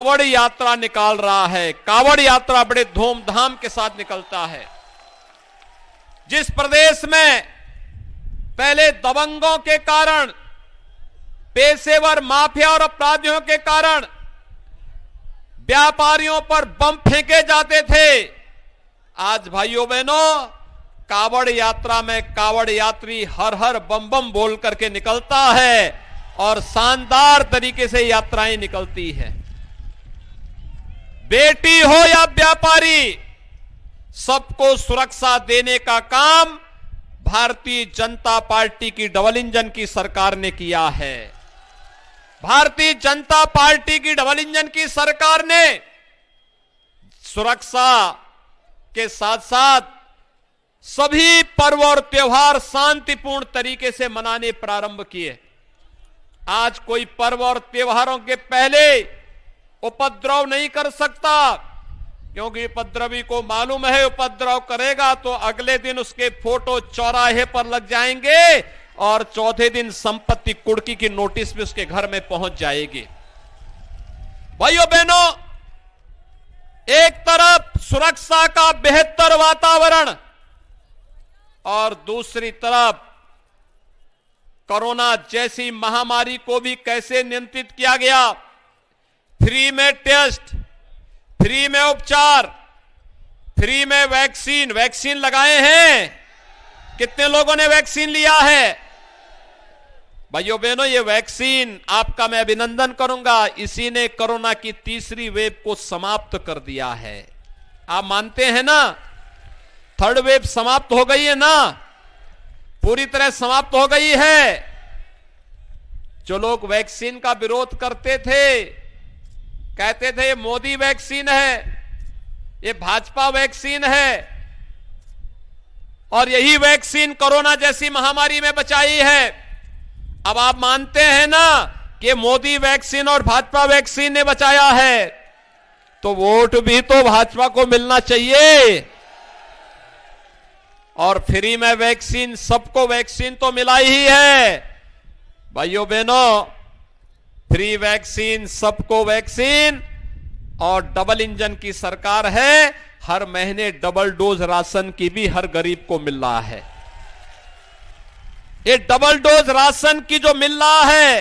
कावड़ यात्रा निकाल रहा है। कावड़ यात्रा बड़े धूमधाम के साथ निकलता है। जिस प्रदेश में पहले दबंगों के कारण, पेशेवर माफिया और अपराधियों के कारण व्यापारियों पर बम फेंके जाते थे, आज भाइयों बहनों कावड़ यात्रा में कावड़ यात्री हर हर बम बम बोल करके निकलता है और शानदार तरीके से यात्राएं निकलती है। बेटी हो या व्यापारी, सबको सुरक्षा देने का काम भारतीय जनता पार्टी की डबल इंजन की सरकार ने किया है। भारतीय जनता पार्टी की डबल इंजन की सरकार ने सुरक्षा के साथ साथ सभी पर्व और त्योहार शांतिपूर्ण तरीके से मनाने प्रारंभ किए। आज कोई पर्व और त्योहारों के पहले उपद्रव नहीं कर सकता, क्योंकि उपद्रवी को मालूम है उपद्रव करेगा तो अगले दिन उसके फोटो चौराहे पर लग जाएंगे और चौथे दिन संपत्ति कुर्की की नोटिस भी उसके घर में पहुंच जाएगी। भाइयों बहनों, एक तरफ सुरक्षा का बेहतर वातावरण और दूसरी तरफ कोरोना जैसी महामारी को भी कैसे नियंत्रित किया गया। फ्री में टेस्ट, फ्री में उपचार, फ्री में वैक्सीन लगाए हैं। कितने लोगों ने वैक्सीन लिया है? भाइयों बहनों, ये वैक्सीन आपका मैं अभिनंदन करूंगा, इसी ने कोरोना की तीसरी वेव को समाप्त कर दिया है। आप मानते हैं ना, थर्ड वेव समाप्त हो गई है ना, पूरी तरह समाप्त हो गई है। जो लोग वैक्सीन का विरोध करते थे, कहते थे ये मोदी वैक्सीन है, ये भाजपा वैक्सीन है और यही वैक्सीन कोरोना जैसी महामारी में बचाई है। अब आप मानते हैं ना कि मोदी वैक्सीन और भाजपा वैक्सीन ने बचाया है, तो वोट भी तो भाजपा को मिलना चाहिए। और फ्री में वैक्सीन, सबको वैक्सीन तो मिला ही है। भाइयों बहनों, फ्री वैक्सीन, सबको वैक्सीन और डबल इंजन की सरकार है। हर महीने डबल डोज राशन की भी हर गरीब को मिल रहा है। ये डबल डोज राशन की जो मिल रहा है,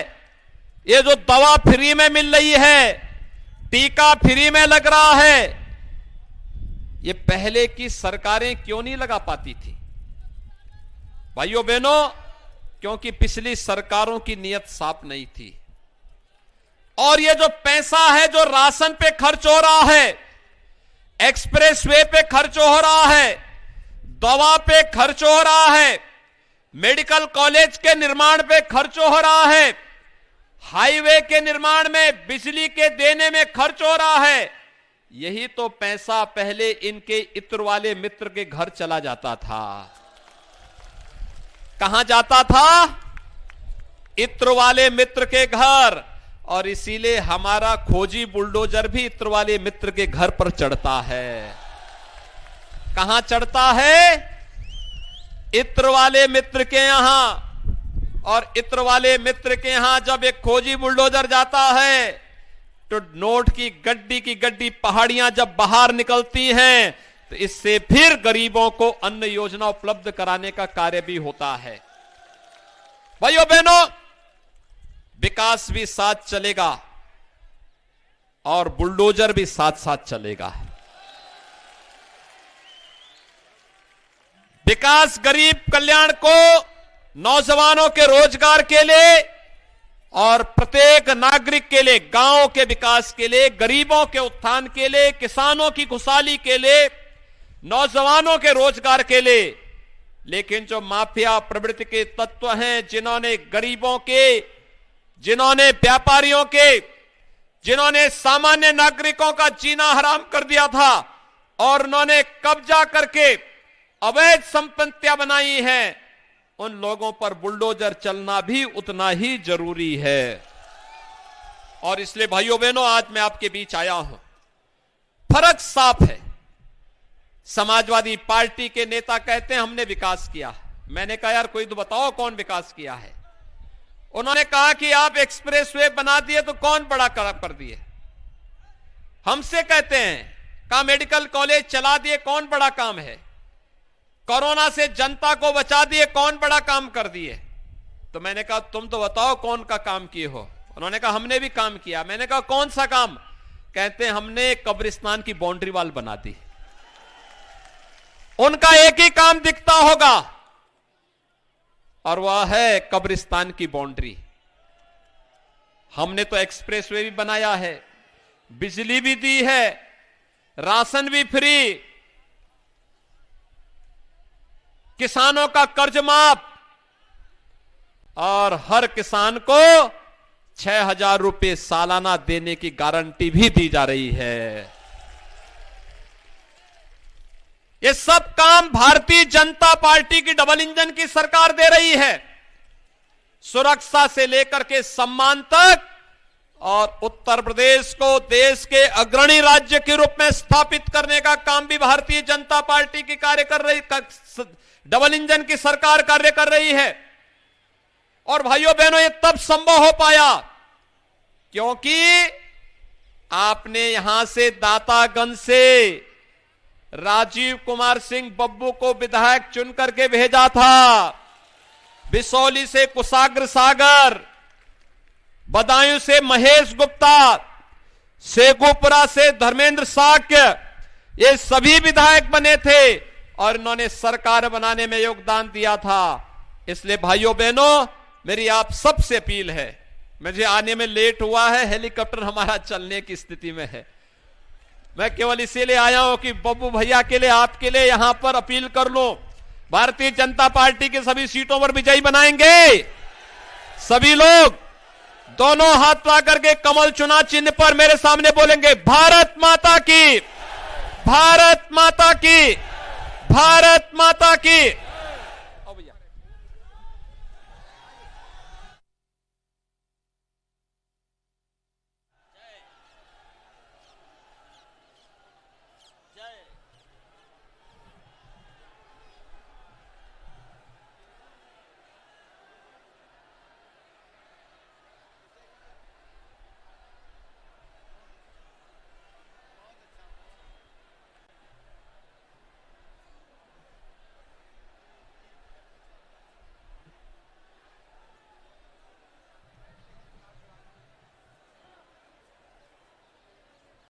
ये जो दवा फ्री में मिल रही है, टीका फ्री में लग रहा है, ये पहले की सरकारें क्यों नहीं लगा पाती थी? भाइयों बहनों, क्योंकि पिछली सरकारों की नीयत साफ नहीं थी। और ये जो पैसा है जो राशन पे खर्च हो रहा है, एक्सप्रेस वे पे खर्च हो रहा है, दवा पे खर्च हो रहा है, मेडिकल कॉलेज के निर्माण पे खर्च हो रहा है, हाईवे के निर्माण में, बिजली के देने में खर्च हो रहा है, यही तो पैसा पहले इनके इत्र वाले मित्र के घर चला जाता था। कहां जाता था? इत्र वाले मित्र के घर। और इसीलिए हमारा खोजी बुलडोजर भी इत्र वाले मित्र के घर पर चढ़ता है। कहां चढ़ता है? इत्र वाले मित्र के यहां। और इत्र वाले मित्र के यहां जब एक खोजी बुलडोजर जाता है तो नोट की गड्डी पहाड़ियां जब बाहर निकलती हैं, तो इससे फिर गरीबों को अन्न योजना उपलब्ध कराने का कार्य भी होता है। भाइयों बहनों, विकास भी साथ चलेगा और बुलडोजर भी साथ साथ चलेगा। विकास गरीब कल्याण को, नौजवानों के रोजगार के लिए और प्रत्येक नागरिक के लिए, गांव के विकास के लिए, गरीबों के उत्थान के लिए, किसानों की खुशहाली के लिए, नौजवानों के रोजगार के लिए। लेकिन जो माफिया प्रवृत्ति के तत्व हैं, जिन्होंने गरीबों के, जिन्होंने व्यापारियों के, जिन्होंने सामान्य नागरिकों का जीना हराम कर दिया था और उन्होंने कब्जा करके अवैध संपत्तियां बनाई हैं, उन लोगों पर बुलडोजर चलना भी उतना ही जरूरी है। और इसलिए भाइयों बहनों, आज मैं आपके बीच आया हूं। फर्क साफ है। समाजवादी पार्टी के नेता कहते हैं हमने विकास किया। मैंने कहा यार कोई तो बताओ कौन विकास किया है। उन्होंने कहा कि आप एक्सप्रेसवे बना दिए तो कौन बड़ा कर दिए। हमसे कहते हैं का मेडिकल कॉलेज चला दिए, कौन बड़ा काम है? कोरोना से जनता को बचा दिए, कौन बड़ा काम कर दिए? तो मैंने कहा तुम तो बताओ कौन का काम किए हो। उन्होंने कहा हमने भी काम किया। मैंने कहा कौन सा काम? कहते हैं हमने कब्रिस्तान की बाउंड्री वॉल बना दी। उनका एक ही काम दिखता होगा और वह है कब्रिस्तान की बाउंड्री। हमने तो एक्सप्रेसवे भी बनाया है, बिजली भी दी है, राशन भी फ्री, किसानों का कर्ज माफ और हर किसान को 6,000 रुपए सालाना देने की गारंटी भी दी जा रही है। ये सब काम भारतीय जनता पार्टी की डबल इंजन की सरकार दे रही है। सुरक्षा से लेकर के सम्मान तक, और उत्तर प्रदेश को देश के अग्रणी राज्य के रूप में स्थापित करने का काम भी भारतीय जनता पार्टी की कार्य कर रही, डबल इंजन की सरकार कार्य कर रही है। और भाइयों बहनों, ये तब संभव हो पाया क्योंकि आपने यहां से दातागंज से राजीव कुमार सिंह बब्बू को विधायक चुन करके भेजा था, बिसौली से कुशाग्र सागर, बदायूं से महेश गुप्ता, शेखुपुरा से धर्मेंद्र साक्य, ये सभी विधायक बने थे और इन्होंने सरकार बनाने में योगदान दिया था। इसलिए भाइयों बहनों, मेरी आप सबसे अपील है, मुझे आने में लेट हुआ है, हेलीकॉप्टर हमारा चलने की स्थिति में है, मैं केवल इसीलिए आया हूं कि बब्बू भैया के लिए, आपके लिए यहां पर अपील कर लो। भारतीय जनता पार्टी की सभी सीटों पर विजयी बनाएंगे। सभी लोग दोनों हाथ ला करके कमल चुनाव चिन्ह पर मेरे सामने बोलेंगे, भारत माता की, भारत माता की, भारत माता की।